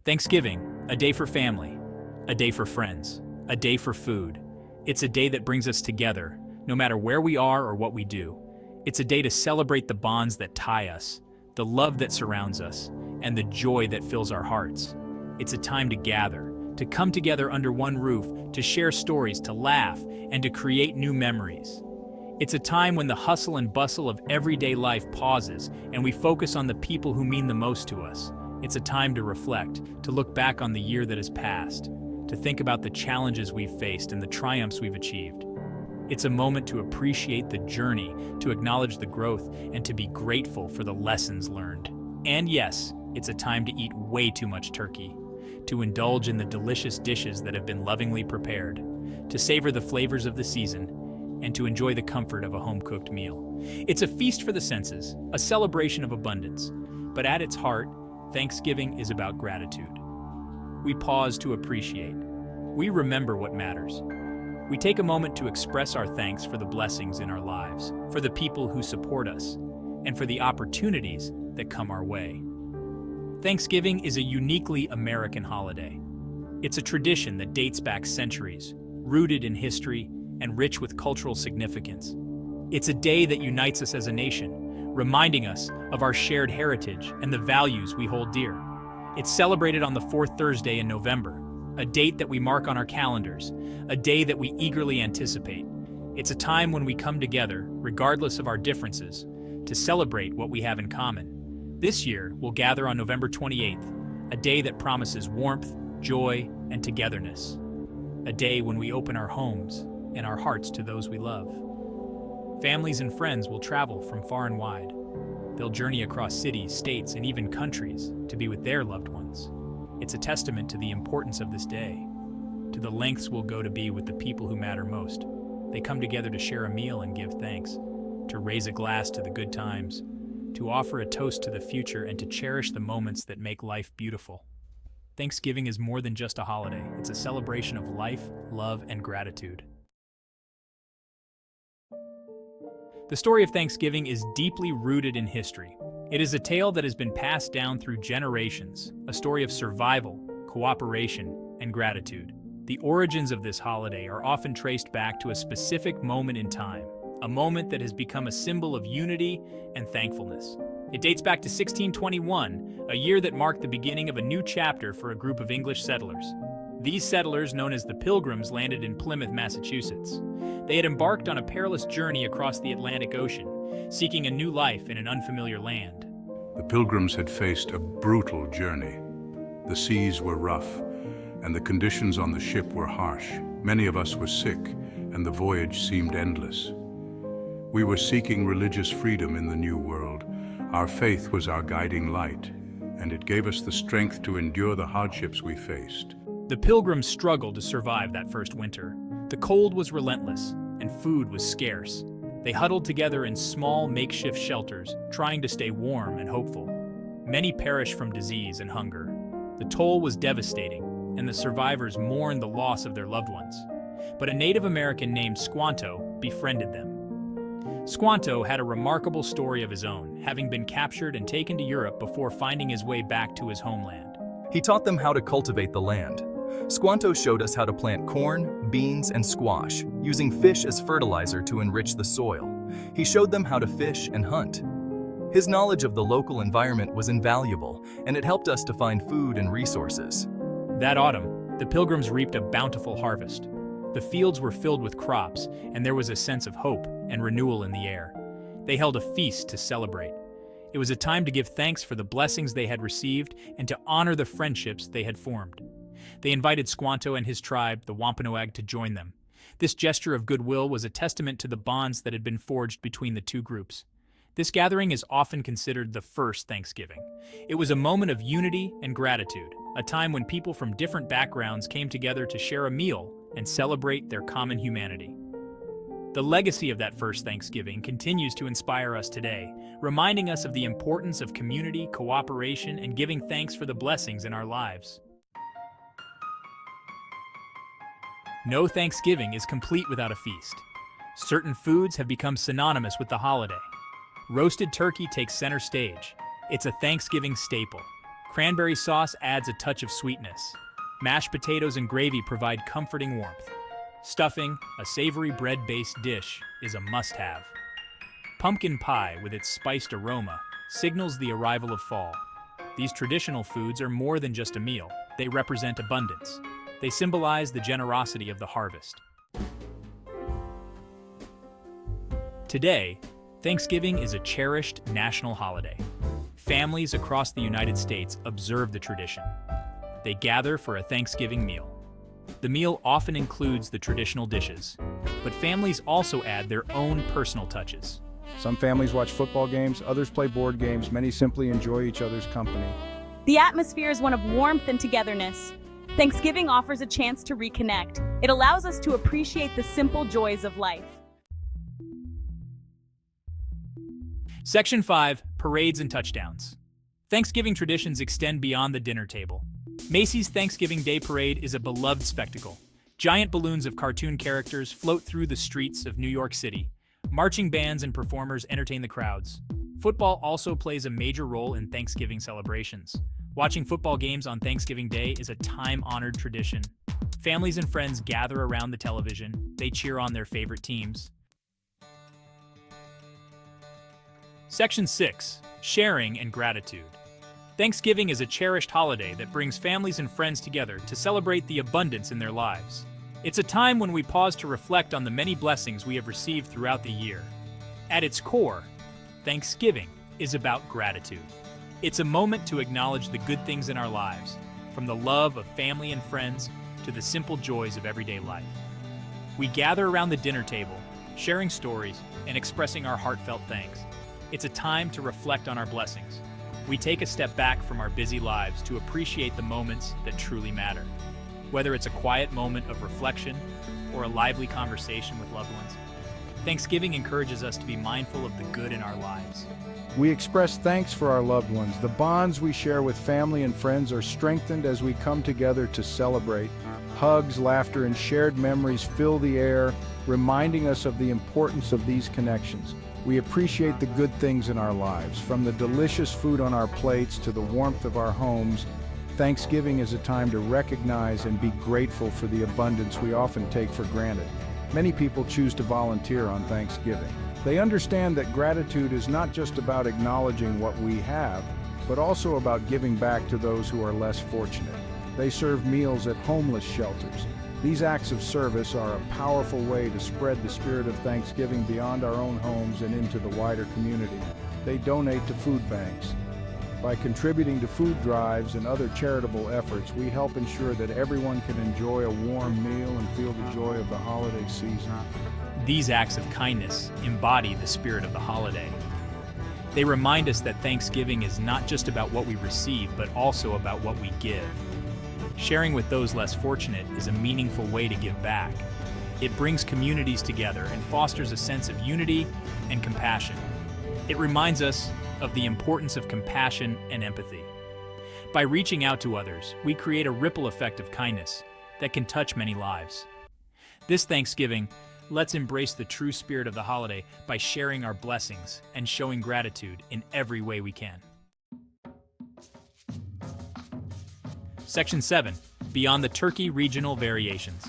Thanksgiving, a day for family, a day for friends, a day for food. It's a day that brings us together, no matter where we are or what we do. It's a day to celebrate the bonds that tie us, the love that surrounds us, and the joy that fills our hearts. It's a time to gather, to come together under one roof, to share stories, to laugh, and to create new memories. It's a time when the hustle and bustle of everyday life pauses and we focus on the people who mean the most to us. It's a time to reflect, to look back on the year that has passed, to think about the challenges we've faced and the triumphs we've achieved. It's a moment to appreciate the journey, to acknowledge the growth, and to be grateful for the lessons learned. And yes, it's a time to eat way too much turkey, to indulge in the delicious dishes that have been lovingly prepared, to savor the flavors of the season, and to enjoy the comfort of a home-cooked meal. It's a feast for the senses, a celebration of abundance, but at its heart, Thanksgiving is about gratitude. We pause to appreciate. We remember what matters. We take a moment to express our thanks for the blessings in our lives, for the people who support us, and for the opportunities that come our way. Thanksgiving is a uniquely American holiday. It's a tradition that dates back centuries, rooted in history and rich with cultural significance. It's a day that unites us as a nation, reminding us of our shared heritage and the values we hold dear. It's celebrated on the fourth Thursday in November, a date that we mark on our calendars, a day that we eagerly anticipate. It's a time when we come together, regardless of our differences, to celebrate what we have in common. This year, we'll gather on November 28th, a day that promises warmth, joy, and togetherness. A day when we open our homes and our hearts to those we love. Families and friends will travel from far and wide. They'll journey across cities, states, and even countries to be with their loved ones. It's a testament to the importance of this day, to the lengths we'll go to be with the people who matter most. They come together to share a meal and give thanks, to raise a glass to the good times, to offer a toast to the future, and to cherish the moments that make life beautiful. Thanksgiving is more than just a holiday. It's a celebration of life, love, and gratitude. The story of Thanksgiving is deeply rooted in history. It is a tale that has been passed down through generations, a story of survival, cooperation, and gratitude. The origins of this holiday are often traced back to a specific moment in time, a moment that has become a symbol of unity and thankfulness. It dates back to 1621, a year that marked the beginning of a new chapter for a group of English settlers. These settlers, known as the Pilgrims, landed in Plymouth, Massachusetts. They had embarked on a perilous journey across the Atlantic Ocean, seeking a new life in an unfamiliar land. The Pilgrims had faced a brutal journey. The seas were rough, and the conditions on the ship were harsh. Many of us were sick, and the voyage seemed endless. We were seeking religious freedom in the new world. Our faith was our guiding light, and it gave us the strength to endure the hardships we faced. The Pilgrims struggled to survive that first winter. The cold was relentless, and food was scarce. They huddled together in small, makeshift shelters, trying to stay warm and hopeful. Many perished from disease and hunger. The toll was devastating, and the survivors mourned the loss of their loved ones. But a Native American named Squanto befriended them. Squanto had a remarkable story of his own, having been captured and taken to Europe before finding his way back to his homeland. He taught them how to cultivate the land. Squanto showed us how to plant corn, beans, and squash, using fish as fertilizer to enrich the soil. He showed them how to fish and hunt. His knowledge of the local environment was invaluable, and it helped us to find food and resources. That autumn, the Pilgrims reaped a bountiful harvest. The fields were filled with crops, and there was a sense of hope and renewal in the air. They held a feast to celebrate. It was a time to give thanks for the blessings they had received and to honor the friendships they had formed. They invited Squanto and his tribe, the Wampanoag, to join them. This gesture of goodwill was a testament to the bonds that had been forged between the two groups. This gathering is often considered the first Thanksgiving. It was a moment of unity and gratitude, a time when people from different backgrounds came together to share a meal and celebrate their common humanity. The legacy of that first Thanksgiving continues to inspire us today, reminding us of the importance of community, cooperation, and giving thanks for the blessings in our lives. No Thanksgiving is complete without a feast. Certain foods have become synonymous with the holiday. Roasted turkey takes center stage. It's a Thanksgiving staple. Cranberry sauce adds a touch of sweetness. Mashed potatoes and gravy provide comforting warmth. Stuffing, a savory bread-based dish, is a must-have. Pumpkin pie, with its spiced aroma, signals the arrival of fall. These traditional foods are more than just a meal. They represent abundance. They symbolize the generosity of the harvest. Today, Thanksgiving is a cherished national holiday. Families across the United States observe the tradition. They gather for a Thanksgiving meal. The meal often includes the traditional dishes, but families also add their own personal touches. Some families watch football games, others play board games, many simply enjoy each other's company. The atmosphere is one of warmth and togetherness. Thanksgiving offers a chance to reconnect. It allows us to appreciate the simple joys of life. Section 5, Parades and Touchdowns. Thanksgiving traditions extend beyond the dinner table. Macy's Thanksgiving Day Parade is a beloved spectacle. Giant balloons of cartoon characters float through the streets of New York City. Marching bands and performers entertain the crowds. Football also plays a major role in Thanksgiving celebrations. Watching football games on Thanksgiving Day is a time-honored tradition. Families and friends gather around the television. They cheer on their favorite teams. Section 6, Sharing and Gratitude. Thanksgiving is a cherished holiday that brings families and friends together to celebrate the abundance in their lives. It's a time when we pause to reflect on the many blessings we have received throughout the year. At its core, Thanksgiving is about gratitude. It's a moment to acknowledge the good things in our lives, from the love of family and friends to the simple joys of everyday life. We gather around the dinner table, sharing stories and expressing our heartfelt thanks. It's a time to reflect on our blessings. We take a step back from our busy lives to appreciate the moments that truly matter. Whether it's a quiet moment of reflection or a lively conversation with loved ones, Thanksgiving encourages us to be mindful of the good in our lives. We express thanks for our loved ones. The bonds we share with family and friends are strengthened as we come together to celebrate. Hugs, laughter, and shared memories fill the air, reminding us of the importance of these connections. We appreciate the good things in our lives, from the delicious food on our plates to the warmth of our homes. Thanksgiving is a time to recognize and be grateful for the abundance we often take for granted. Many people choose to volunteer on Thanksgiving. They understand that gratitude is not just about acknowledging what we have, but also about giving back to those who are less fortunate. They serve meals at homeless shelters. These acts of service are a powerful way to spread the spirit of Thanksgiving beyond our own homes and into the wider community. They donate to food banks. By contributing to food drives and other charitable efforts, we help ensure that everyone can enjoy a warm meal and feel the joy of the holiday season. These acts of kindness embody the spirit of the holiday. They remind us that Thanksgiving is not just about what we receive, but also about what we give. Sharing with those less fortunate is a meaningful way to give back. It brings communities together and fosters a sense of unity and compassion. It reminds us of the importance of compassion and empathy. By reaching out to others, we create a ripple effect of kindness that can touch many lives. This Thanksgiving, let's embrace the true spirit of the holiday by sharing our blessings and showing gratitude in every way we can. Section 7, Beyond the Turkey Regional Variations.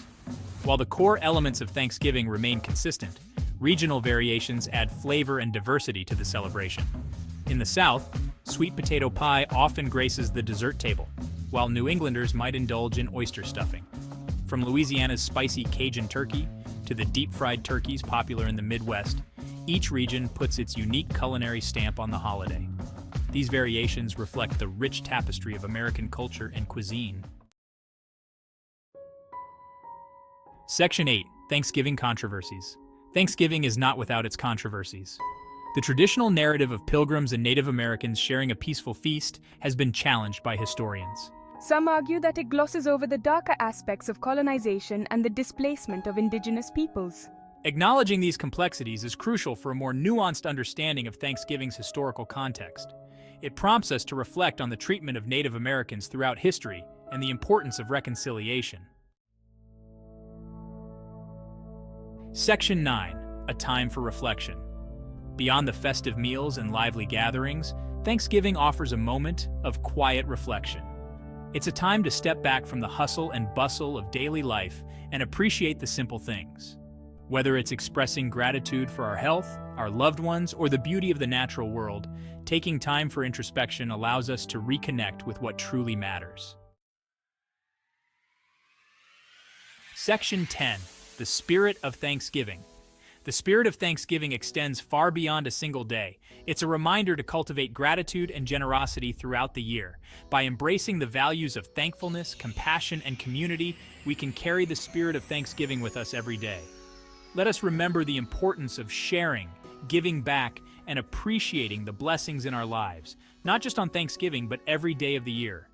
While the core elements of Thanksgiving remain consistent, regional variations add flavor and diversity to the celebration. In the South, sweet potato pie often graces the dessert table, while New Englanders might indulge in oyster stuffing. From Louisiana's spicy Cajun turkey to the deep-fried turkeys popular in the Midwest, each region puts its unique culinary stamp on the holiday. These variations reflect the rich tapestry of American culture and cuisine. Section 8, Thanksgiving Controversies. Thanksgiving is not without its controversies. The traditional narrative of Pilgrims and Native Americans sharing a peaceful feast has been challenged by historians. Some argue that it glosses over the darker aspects of colonization and the displacement of indigenous peoples. Acknowledging these complexities is crucial for a more nuanced understanding of Thanksgiving's historical context. It prompts us to reflect on the treatment of Native Americans throughout history and the importance of reconciliation. Section 9, A Time for Reflection. Beyond the festive meals and lively gatherings, Thanksgiving offers a moment of quiet reflection. It's a time to step back from the hustle and bustle of daily life and appreciate the simple things. Whether it's expressing gratitude for our health, our loved ones, or the beauty of the natural world, taking time for introspection allows us to reconnect with what truly matters. Section 10. The Spirit of Thanksgiving. The spirit of Thanksgiving extends far beyond a single day. It's a reminder to cultivate gratitude and generosity throughout the year. By embracing the values of thankfulness, compassion, and community, we can carry the spirit of Thanksgiving with us every day. Let us remember the importance of sharing, giving back, and appreciating the blessings in our lives, not just on Thanksgiving, but every day of the year.